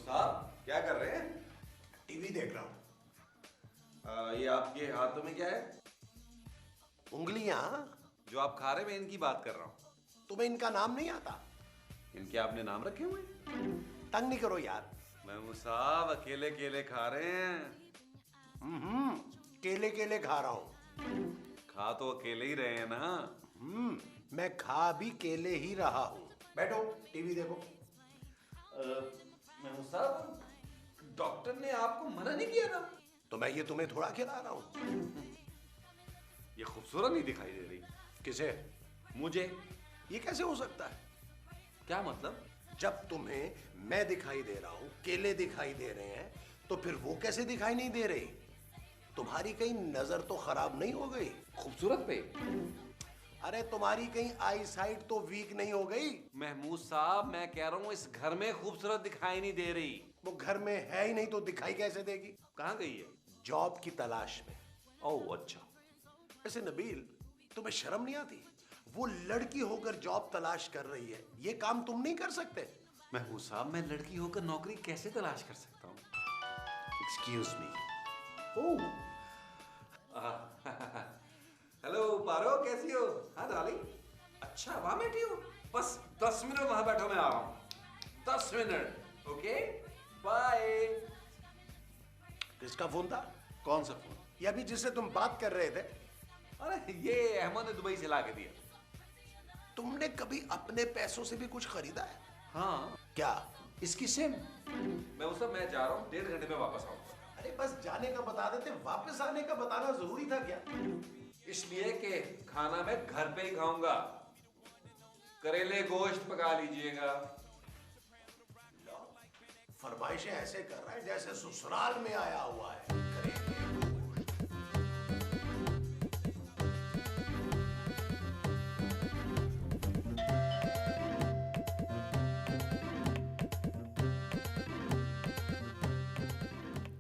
साहब क्या कर रहे हैं? टीवी देख रहा हूँ। ये आपके हाथों में क्या है? उंगलियां। जो आप खा रहे हैं मैं इनकी बात कर रहा हूँ। तुम्हें इनका नाम नहीं आता? इनके आपने नाम रखे हुए हैं? तंग नहीं करो यार। महमूद साहब अकेले केले खा रहे हैं। केले केले खा रहा हूँ। खा तो अकेले ही रहे हैं ना। मैं खा भी केले ही रहा हूँ। बैठो टीवी देखो। महमूद साहब डॉक्टर ने आपको मना नहीं किया था? तो मैं ये तुम्हें थोड़ा खिला रहा हूँ। ये खूबसूरत नहीं दिखाई दे रही। किसे? मुझे। ये कैसे हो सकता है? क्या मतलब? जब तुम्हें मैं दिखाई दे रहा हूँ, केले दिखाई दे रहे हैं, तो फिर वो कैसे दिखाई नहीं दे रही? तुम्हारी कहीं नजर तो खराब नहीं हो गई? खूबसूरत पे? अरे तुम्हारी कहीं आई साइट तो वीक नहीं हो गई? महमूद साहब मैं कह रहा हूँ इस घर में खूबसूरत दिखाई नहीं दे रही। वो घर में है ही नहीं तो दिखाई कैसे देगी? कहाँ गई है? जॉब की तलाश में। ओह अच्छा। ऐसे नबील, तुम्हें शर्म नहीं आती? वो लड़की होकर जॉब तलाश कर रही है, ये काम तुम नहीं कर सकते? महमूद साहब मैं लड़की होकर नौकरी कैसे तलाश कर सकता हूँ? Excuse me. हेलो पारो, कैसी हो? हाँ डार्लिंग। अच्छा वहां बैठी हो? बस 10 मिनट वहां बैठो, मैं आ रहा हूँ। 10 मिनट। Okay bye. किसका फोन था? कौन सा फोन? ये अभी जिससे तुम बात कर रहे थे। अरे ये अहमद ने दुबई से ला के दिया। तुमने कभी अपने पैसों से भी कुछ खरीदा है? हाँ। क्या? इसकी सिम। मैं जा रहा हूँ, 1.5 घंटे में वापस आऊंगा। अरे बस जाने का बता देते, वापस आने का बताना जरूरी था क्या? इसलिए कि खाना मैं घर पे ही खाऊंगा। करेले गोश्त पका लीजिएगा। फरमाइशें ऐसे कर रहा है जैसे ससुराल में आया हुआ है।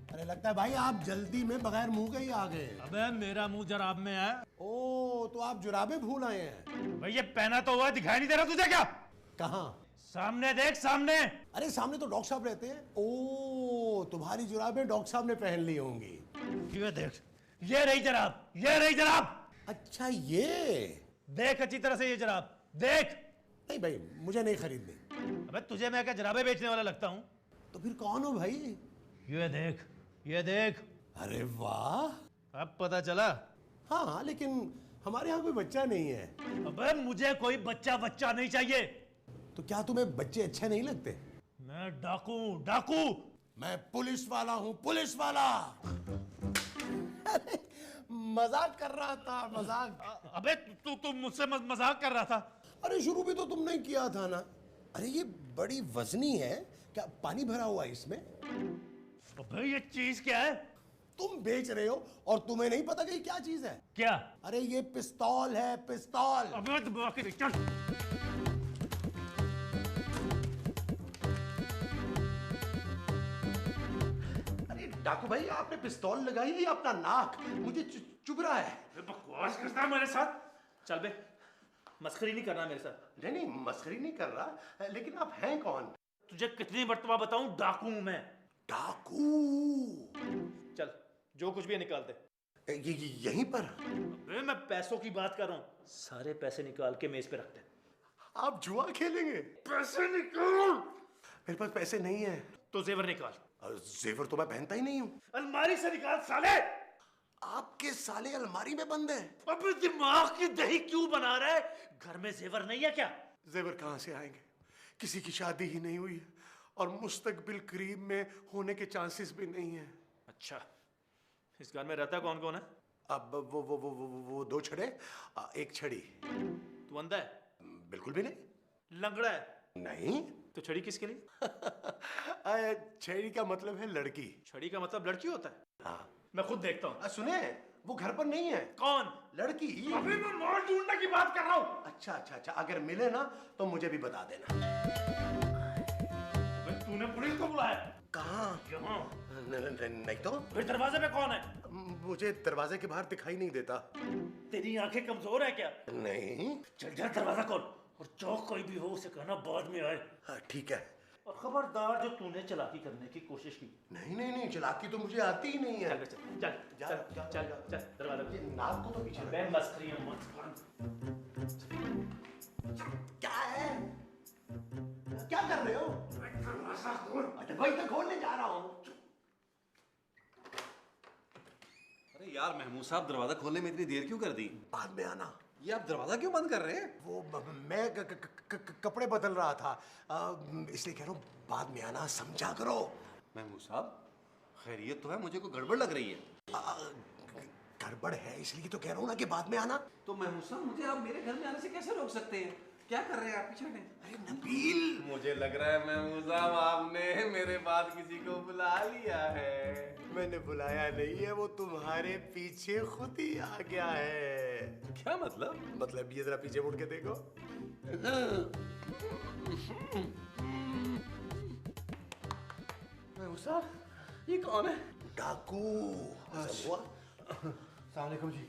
अरे लगता है भाई आप जल्दी में बगैर मुंह के ही आ गए। अबे मेरा मुंह जराब में है। ओ तो आप जुराबे भूल आए हैं? भाई ये पहना तो हुआ दिखाई नहीं दे रहा तुझे क्या? कहाँ? सामने देख सामने। अरे सामने तो डॉक्टर साहब रहते हैं। ओ तुम्हारी जुराबें डॉक्टर साहब ने पहन ली होंगी। ये देख, ये रही जराब, ये रही जराब। अच्छा ये देख अच्छी तरह से ये जराब देख। नहीं भाई मुझे नहीं खरीदनी। अबे तुझे मैं क्या जराबे बेचने वाला लगता हूँ? तो फिर कौन हो भाई? ये देख, ये देख। अरे वाह, अब पता चला। हाँ लेकिन हमारे यहाँ कोई बच्चा नहीं है। अबे मुझे कोई बच्चा बच्चा नहीं चाहिए। तो क्या तुम्हें बच्चे अच्छे नहीं लगते? मैं डाकू डाकू। मैं पुलिस वाला हूँ, पुलिस वाला। अरे, मजाक कर रहा था, मजाक। अबे तू तू मुझसे मजाक कर रहा था। अरे शुरू भी तो तुमने किया था ना। अरे ये बड़ी वजनी है, क्या पानी भरा हुआ है इसमें? अबे ये चीज क्या है? तुम बेच रहे हो और तुम्हें नहीं पता कि क्या चीज है? क्या? अरे ये पिस्तौल है, पिस्तौल। अबे चल। अरे डाकू भाई आपने पिस्तौल लगाई है, अपना नाक मुझे चुभ रहा है। बकवास करता है मेरे साथ। चल बे, मस्करी नहीं करना मेरे साथ। नहीं नहीं मस्करी नहीं कर रहा, लेकिन आप हैं कौन? तुझे कितनी मर्तबा बताऊं, डाकू हूं मैं। डाकू? चल जो कुछ भी है निकाल दे। यहीं पर? अबे मैं पैसों की बात कर रहा हूं। सारे पैसे निकाल के मेज पे रख दे। आप जुआ खेलेंगे? पैसे निकाल। मेरे पास पैसे नहीं है। तो जेवर निकाल। जेवर तो मैं पहनता ही नहीं हूँ। अलमारी से निकाल साले। आपके साले अलमारी में बंद है। अबे दिमाग की दही क्यों बना रहा है? घर में जेवर नहीं है क्या? जेवर कहाँ से आएंगे? किसी की शादी ही नहीं हुई है और मुस्तकबिल करीब में होने के चांसेस भी नहीं है। अच्छा, इस घर में रहता कौन कौन है? अब वो 2 छड़े, एक छड़ी। तू अंधा है? बिल्कुल भी नहीं। लंगड़ा है? नहीं। तो छड़ी किसके लिए? छड़ी का मतलब है लड़की। छड़ी का मतलब लड़की होता है? हाँ मैं खुद देखता हूँ। सुने, वो घर पर नहीं है। कौन? लड़की। अभी मैं माल ढूंढने की बात कर रहा हूँ। अच्छा अच्छा अच्छा, अगर मिले ना तो मुझे भी बता देना। तूने पुलिस को बुलाया? कहाँ? यहाँ। नहीं तो। फिर दरवाजे पे कौन है? मुझे दरवाजे के बाहर दिखाई नहीं देता। तेरी आंखें कमजोर है क्या? नहीं। चल जा दरवाजा खोल और जो कोई भी हो उसे कहना बाद में आए। हाँ ठीक है। और खबरदार जो तूने चालाकी करने की कोशिश की। नहीं नहीं नहीं, चालाकी तो मुझे आती ही नहीं है। चल चल चल जा, चल जा, चल जा। चल दरवाजा ये नाक को तो पीछे रख। मैं मस्खरी हूँ क्या है? क्या कर रहे हो? अच्छा भाई, तो खोलने जा रहा हूँ। अरे यार महमूद साहब, दरवाजा खोलने में इतनी देर क्यों कर दी? बाद में आना। ये आप दरवाजा क्यों बंद कर रहे हैं? वो मैं कपड़े बदल रहा था, इसलिए कह रहा हूँ बाद में आना, समझा करो। महमूद साहब, खैरियत तो है? मुझे कोई गड़बड़ लग रही है। गड़बड़ है इसलिए तो कह रहा हूँ ना कि बाद में आना। तो महमूद साहब, मुझे आप मेरे घर में आने से कैसे रोक सकते हैं? क्या कर रहे हैं आप? पीछे हटें। अरे नबील, मुझे लग रहा है महमूद साहब, आपने मेरे बाद किसी को बुला लिया है। मैंने बुलाया नहीं है, वो तुम्हारे पीछे खुद ही आ गया है। क्या मतलब? मतलब ये जरा पीछे मुड़ के देखो। महमूद साहब, ये कौन है? डाकू। हुआ? अस्सलाम वालेकुम जी।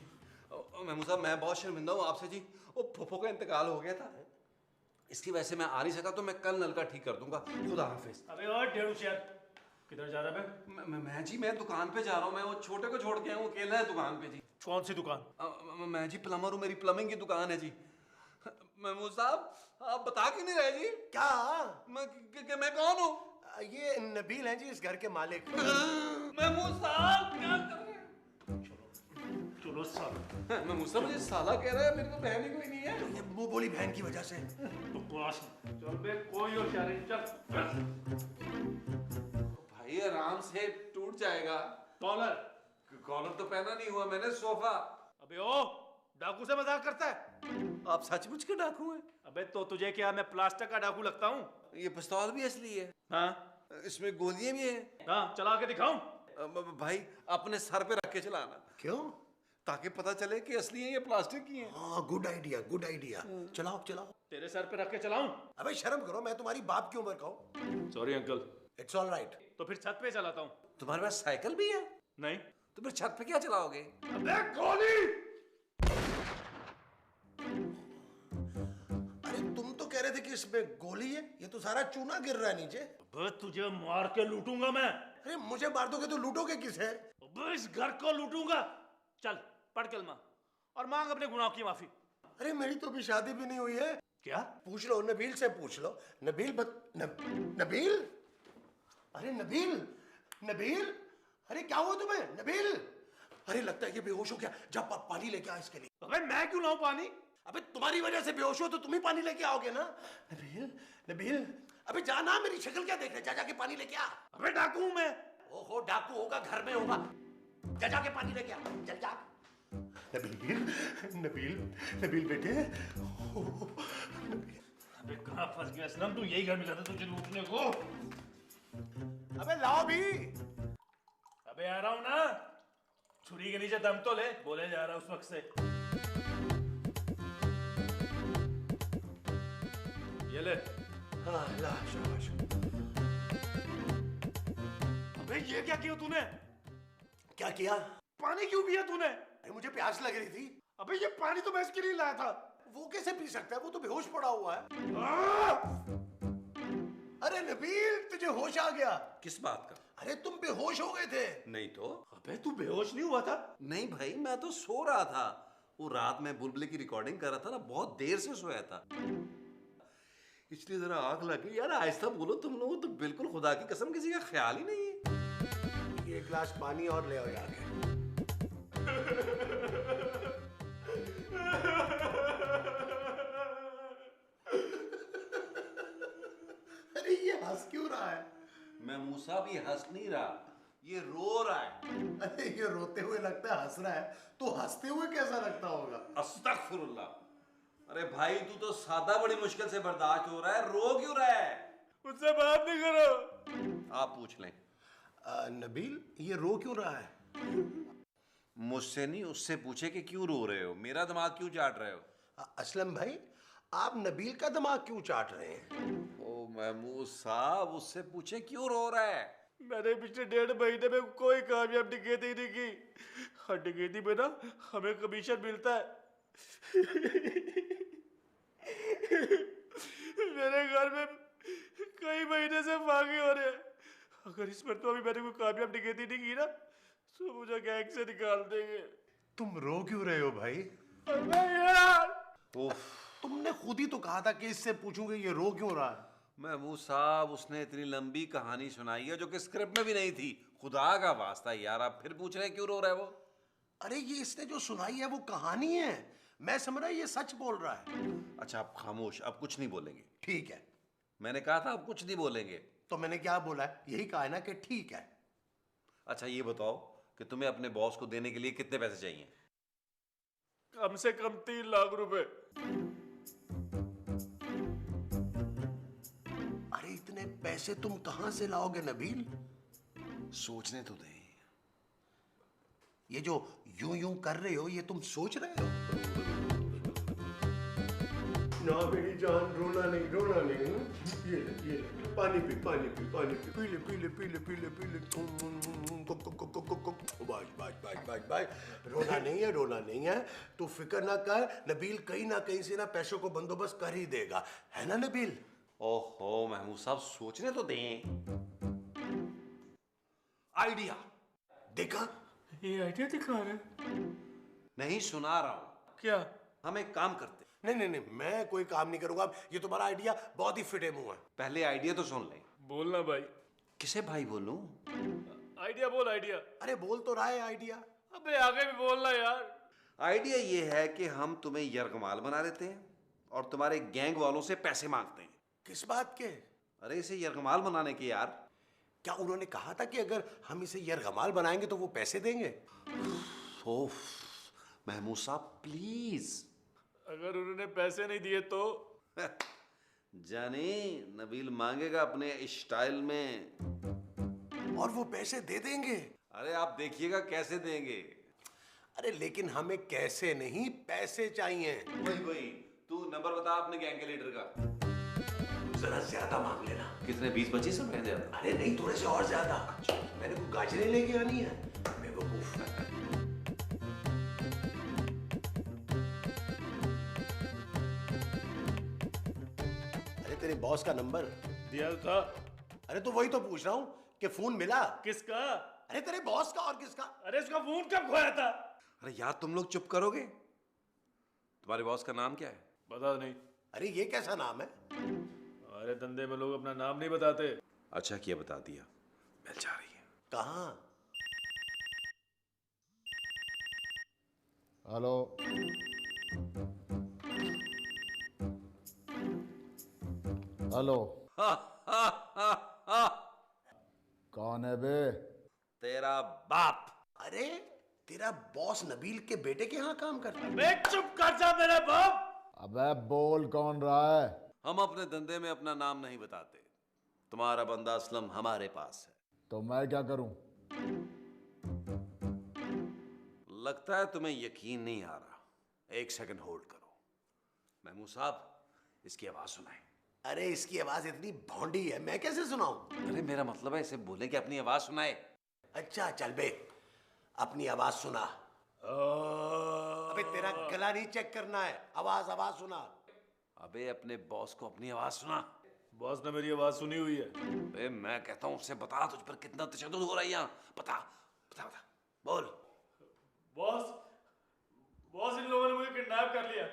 महमूद साहब, मैं बहुत शर्मिंदा हूँ आपसे जी। वो फूफो का इंतकाल हो गया था, इसकी वजह से मैं आ नहीं सका, तो मैं कल नलका ठीक कर दूंगा। खुदा हाफिज। अबे और डेढ़ किधर जा रहा है? मैं जी, मैं दुकान पे जा रहा हूँ। मैं वो छोटे को छोड़ के आया हूँ, अकेला है दुकान पे जी। कौन सी दुकान? मैं जी प्लम्बर हूँ, मेरी प्लम्बिंग की दुकान है जी। महमूद साहब, आप बता क्यों नहीं रहे जी? क्या? मैं कौन हूँ? ये नबील हैं जी, इस घर के मालिक। महमूद साहब, क्या कर रहे हैं? चलो साला। महमूद साहब, मुझे साला कह रहा है, मेरी तो बहन ही कोई नहीं है। ये मुंह बोली बहन की वजह से। तो क्लास चल बे, कोई होशियार नहीं, चल। भाई आराम से, टूट जाएगा। कॉलर कॉलर तो पहना नहीं हुआ मैंने, सोफा। अबे ओ, डाकू से मजाक करता है? आप सचमुच के डाकू हैं? अबे तो तुझे क्या मैं प्लास्टिक का डाकू लगता हूँ? ये पिस्तौल भी असली है? हाँ इसमें गोलियां भी हैं? हाँ, चला के दिखाऊं? भाई अपने सर पे रख के चलाना, क्यों? ताकि पता चले कि असली है या प्लास्टिक की है। हाँ, गुड आइडिया, गुड आइडिया। चलाओ चलाओ। तेरे सर पे रख के चलाऊं? अबे शर्म करो, मैं तुम्हारी बाप की उम्र का हूँ। Sorry uncle. It's all right. तो फिर छत पे चलाता हूँ। तुम्हारे पास साइकिल भी है? नहीं। तो फिर छत पे क्या चलाओगे? अबे गोली! अरे तुम तो कह रहे थे कि इसमें गोली है, ये तो सारा चूना गिर रहा है नीचे। अबे तुझे मार के लूटूंगा मैं। अरे मुझे मार दोगे तो लूटोगे किसे? अबे इस घर को लूटूंगा। चल पढ़ कलमा और मांग अपने गुनाहों की माफी। अरे मेरी तो अभी शादी भी नहीं हुई है। क्या? पूछ लो, नबील से पूछ लो। नबील नबील, अरे नबील, नबील, अरे क्या हुआ तुम्हें नबील? अरे लगता है कि बेहोश हो गया। जा पानी लेके आ इसके लिए। अबे मैं क्यों लाऊं पानी? अबे तुम्हारी वजह से बेहोश हो तो तुम ही पानी लेके आओगे ना। नबील, नबील, अबे जाना, मेरी शक्ल क्या देख रहे? जा जाके पानी लेके आ। अबे डाकू हूं मैं। ओहो, डाकू होगा घर में होगा। जा जाके पानी लेके आ, चल जा। नबील, नबील, नबील बेटे। अबे कहां फंस गया सनम? तू यही घर मिला था तुझे लूटने को। अबे लाओ भी। अबे आ रहा हूं ना। छुरी के नीचे दम तो ले, बोले जा रहा उस वक्त से। ये ले। हाँ ला, शाबाश। अबे ये क्या किया तूने? क्या किया? पानी क्यों पिया तूने? अरे मुझे प्यास लग रही थी। अबे ये पानी तो मैं इसके लिए लाया था। वो कैसे पी सकता है? वो तो बेहोश पड़ा हुआ है। आ! अरे नबील, तुझे होश आ गया? किस बात का? अरे तुम बेहोश हो गए थे। नहीं तो। अबे तू बेहोश नहीं हुआ था? नहीं भाई, मैं तो सो रहा था। वो रात में बुलबुले की रिकॉर्डिंग कर रहा था ना, बहुत देर से सोया था, इसलिए जरा आग लग गई। यार आहिस्ता बोलो, तुम लोगों तो बिल्कुल खुदा की कसम किसी का ख्याल ही नहीं है। ये गिलास पानी और ले आओ जाके। अरे ये हंस क्यों रहा है? महमूद साहब, ये हंस नहीं रहा, ये रो रहा है। अरे ये रोते हुए लगता है हंस रहा है, तो हंसते हुए कैसा लगता होगा? अस्तगफुरुल्लाह। अरे भाई, तू तो सादा बड़ी मुश्किल से बर्दाश्त हो रहा है, रो क्यों रहा है? मुझसे बात नहीं करो। आप पूछ लें। नबील, ये रो क्यों रहा है? मुझसे नहीं, उससे पूछे कि क्यों रो रहे हो, मेरा दिमाग क्यों चाट रहे हो? असलम भाई, आप नबील का दिमाग क्यों चाट रहे हैं? ओ महमूद साहब, उससे पूछे क्यों रो रहा है। मैंने पिछले 1.5 महीने में कोई कामयाब डकैती नहीं की। हर डकैती में ना हमें कमीशन मिलता है। मेरे घर में कई महीने से अगर इस पर तो अभी मैंने कोई कामयाब डकैती नहीं की ना तो मुझे गैंग से निकाल देंगे। तुम रो क्यों रहे हो भाई? अबे यार तुमने खुद ही तो कहा था कि इससे पूछूंगे ये रो क्यों रहा है। महमूद साहब, उसने इतनी लंबी कहानी सुनाई है जो कि स्क्रिप्ट में भी नहीं थी। खुदा का वास्ता यार, आप फिर पूछ रहे हैं क्यों रो रहा है वो? अरे ये इसने जो सुनाई है वो कहानी है, मैं समझ रहा ये सच बोल रहा है। अच्छा आप खामोश, अब कुछ नहीं बोलेंगे। ठीक है, मैंने कहा था आप कुछ नहीं बोलेंगे। तो मैंने क्या बोला है? यही कहा है ना कि ठीक है। अच्छा ये बताओ कि तुम्हें अपने बॉस को देने के लिए कितने पैसे चाहिए? कम से कम 3 लाख रुपए। अरे इतने पैसे तुम कहां से लाओगे नबील? सोचने तो दें। ये जो यूं यूं कर रहे हो ये तुम सोच रहे हो? ना मेरी जान, रोना नहीं, रोना नहीं। ये ले, पानी पी, पानी पी, पानी पी, पी ले, पी ले, पी ले, पी ले, पी ले। बाय रोना नहीं है, रोना नहीं है। तू फिक्र ना कर, नबील कहीं ना कहीं से ना पैसों को बंदोबस्त कर ही देगा, है ना नबील? ओहो महमूद साहब, सोचने तो दें। आइडिया देखा? ये आइडिया दिखा रहे हैं? नहीं, सुना रहा हूं। क्या? हम एक काम करते। नहीं, मैं कोई काम नहीं करूंगा। ये तुम्हारा आइडिया बहुत ही फिटे मुंह है। पहले आइडिया तो सुन ले। बोलना भाई। किसे भाई बोलूं? आइडिया बोल, आइडिया। अरे बोल तो रहा है आइडिया। अबे आगे भी बोलना यार। आइडिया ये है कि हम तुम्हें यरगमाल बना लेते हैं और तुम्हारे गैंग वालों से पैसे मांगते हैं। किस बात के? अरे इसे यरगमाल बनाने के यार। क्या उन्होंने कहा था कि अगर हम इसे यरगमाल बनाएंगे तो वो पैसे देंगे? ओफ महमूद साहब प्लीज। अगर उन्होंने पैसे नहीं दिए तो? जाने नबील मांगेगा अपने स्टाइल में और वो पैसे दे देंगे। अरे आप देखिएगा कैसे देंगे। अरे लेकिन हमें कैसे नहीं, पैसे चाहिए। वही तू नंबर बता अपने गैंग के लीडर का। जरा ज्यादा मांग लेना। कितने? 20-25 रुपए दे। अरे नहीं, थोड़े से और ज्यादा। मैंने को गाजरें लेके आनी है, बेवकूफ। अरे तेरे बॉस का नंबर दिया था। अरे तो वही तो पूछ रहा हूँ कि फोन मिला? किसका? अरे तेरे बॉस का। और किसका? अरे उसका फोन कब खोया था? अरे यार तुम लोग चुप करोगे? तुम्हारे बॉस का नाम क्या है? पता नहीं। अरे ये कैसा नाम है? अरे धंधे में लोग अपना नाम नहीं बताते। अच्छा किया बता दिया। मिल जा रही है। कहाँ? Hello, hello. कौन है बे? तेरा बाप। अरे तेरा बॉस नबील के बेटे के यहाँ काम करता है? अबे चुप कर जा मेरे बाप। अबे बोल कौन रहा है? हम अपने धंधे में अपना नाम नहीं बताते। तुम्हारा बंदा असलम हमारे पास है। तो मैं क्या करूं? लगता है तुम्हें यकीन नहीं आ रहा। एक सेकंड होल्ड करो। महमूद साहब इसकी आवाज सुनाए। अरे इसकी आवाज इतनी भौंडी है, मैं कैसे सुनाऊं? अरे मेरा मतलब है इसे बोले कि अपनी आवाज सुनाए। अच्छा चल बे, अपनी आवाज सुना। अबे तेरा गला नहीं चेक करना है, आवाज सुना। अबे अपने बॉस को अपनी आवाज सुना। बॉस ने मेरी आवाज सुनी हुई है। अबे मैं कहता हूँ उससे बता तुझ पर कितना तशद्दुद हो रहा है यहाँ। बता बता बता बोल। बॉस इन लोगों ने मुझे किडनैप कर लिया।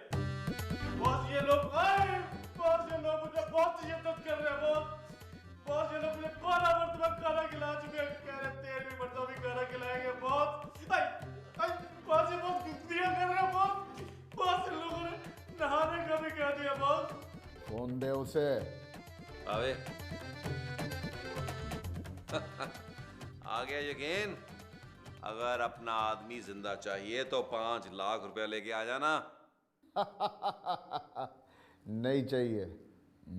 बॉस ये लोग मुझे बहुत तशद्दुद कर रहे हैं। बॉस ये लोग मुझे 12 मरतबा खाना खिला चुके हैं। कह रहे 13वीं मरतबा भी खाना खिलाएंगे। बॉस ये बहुत गुस्तियाँ कर रहे हैं। बॉस इन लोगों ने नहाने का भी कह दिया। बॉस फोन दे उसे। अबे आ गया यकीन। अगर अपना आदमी जिंदा चाहिए तो 5 लाख रुपया लेके आ जाना। नहीं चाहिए,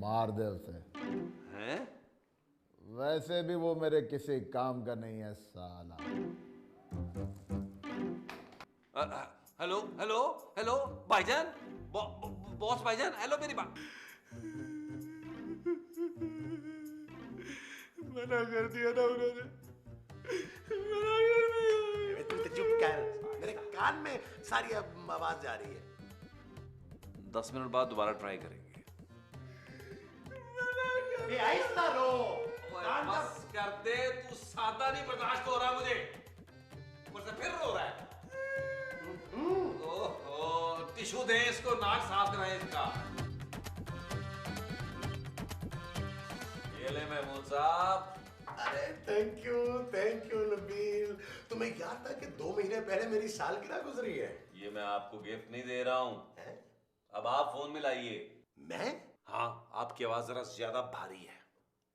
मार दे उसे। हैं? वैसे भी वो मेरे किसी काम का नहीं है साला। हेलो हेलो हेलो भाईजान, बॉस भाईजान, हेलो मेरी बात। मना कर दिया ना उन्होंने। तू तो चुप कर, मेरे कान में सारी आवाज जा रही है। 10 मिनट बाद दोबारा ट्राई करेंगे। आहिस्ता रो। बस कर दे, तू सादा नहीं बर्दाश्त हो रहा मुझे। ऊपर से फिर रो रहा है। ओहो, टिश्यू दे इसको, नाक साफ कराए इसका। ये ले महमूद साहब। अरे थैंक यू नबील। तुम्हें याद था कि 2 महीने पहले मेरी सालगिरह गुजरी है? ये मैं आपको गिफ्ट नहीं दे रहा हूँ। अब आप फोन मिलाइए। मैं? हाँ, आपकी आवाज जरा ज्यादा भारी है।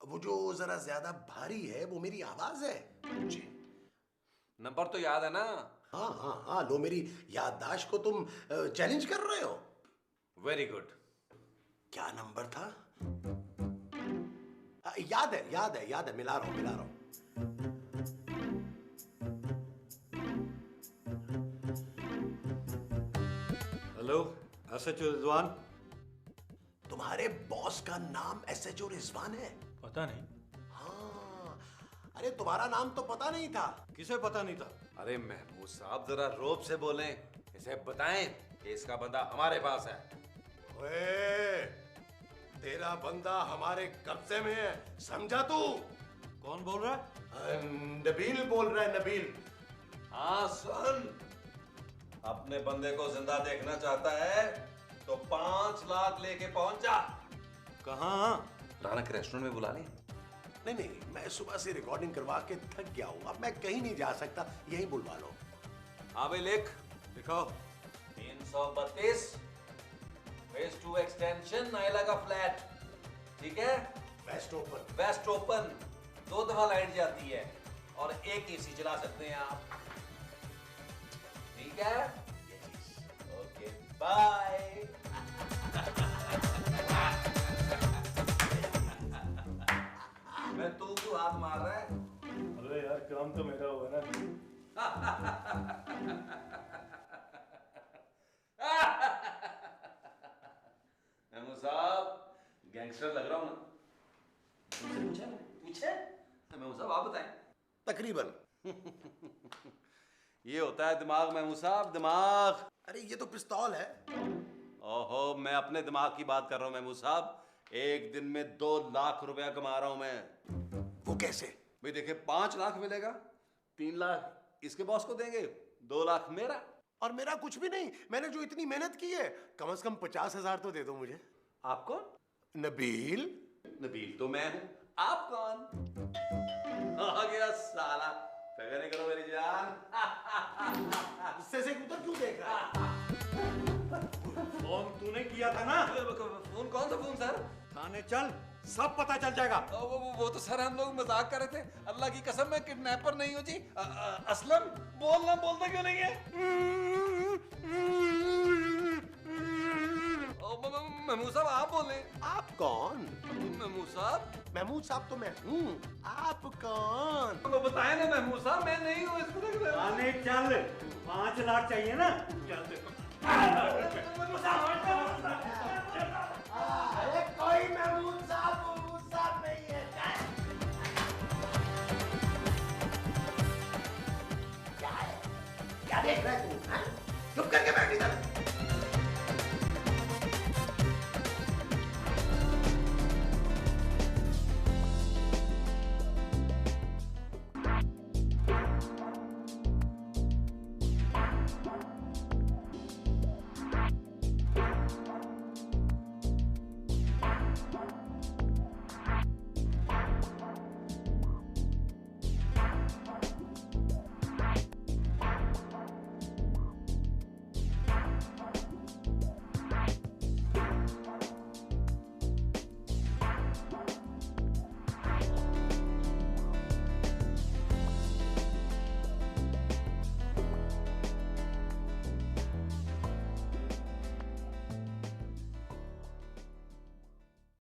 वो जो जरा ज्यादा भारी है वो मेरी आवाज है। जी। नंबर तो याद है ना? हाँ, लो मेरी याददाश्त को तुम चैलेंज कर रहे हो। Very good. क्या नंबर था? याद है, मिला रहा हूं। Hello, SHO Rizwan. तुम्हारे बॉस का नाम एसएचओ रिजवान है? पता नहीं। हाँ, अरे तुम्हारा नाम तो पता नहीं था। किसे पता नहीं था? अरे महमूद साहब जरा रोब से बोलें, इसे बताएं कि इसका बंदा हमारे पास है। ओए, तेरा बंदा हमारे कब्जे में है, समझा तू? कौन बोल रहा है? नबील बोल रहा है, नबील। हाँ सुन, अपने बंदे को जिंदा देखना चाहता है तो 5 लाख लेके पहुंच जा। कहाँ? राना के रेस्टोरेंट में बुला लें। नहीं, मैं सुबह से रिकॉर्डिंग करवा के थक गया हूँ, अब मैं कहीं नहीं जा सकता, यहीं बुलवा लो। हाँ भाई लिख। दिखाओ। 332 फेज 2 एक्सटेंशन, नायला का फ्लैट। ठीक है? वेस्ट ओपन 2 दफा लाइट जाती है और 1 एसी चला सकते हैं आप। ठीक है? Okay bye. मैं तू क्यों हाथ मार रहा है? अरे यार, काम तो मेरा हुआ ना। महमूद साहब, गैंगस्टर लग रहा हूं ना? पूछे? महमूद साहब आप बताएं। तकरीबन। ये होता है दिमाग महमूद साहब, दिमाग। अरे ये तो पिस्तौल है। ओहो, मैं अपने दिमाग की बात कर रहा हूं महमूद साहब। एक दिन में 2 लाख रुपया कमा रहा हूं मैं। वो कैसे? भाई देखिए, 5 लाख मिलेगा, 3 लाख इसके बॉस को देंगे, 2 लाख मेरा। और मेरा कुछ भी नहीं, मैंने जो इतनी मेहनत की है, कम से कम 50,000 तो दे दो मुझे। आप कौन? नबील। नबील तो मैं हूं, आप कौन? आ गया साला, फिक्र नहीं करो मेरी जान। गुस्से से उधर क्यों देख रहा है? फोन तूने किया था ना? फोन कौन सा फोन सर? थाने चल, सब पता चल जाएगा। वो तो सर हम लोग मजाक कर रहे थे। अल्लाह की कसम मैं किडनैपर नहीं हूँ जी। असलम बोलता क्यों नहीं है? महमूद साहब आप बोले। आप कौन? महमूद साहब? महमूद साहब तो मैं हूँ, आप कौन? तो बताए ना महमूद साहब, मैं नहीं हूँ इसको। थाने चल, 5 लाख चाहिए ना? चल देखो। अरे कोई महमूद साहब नहीं है। क्या है? क्या देख रहा है तू?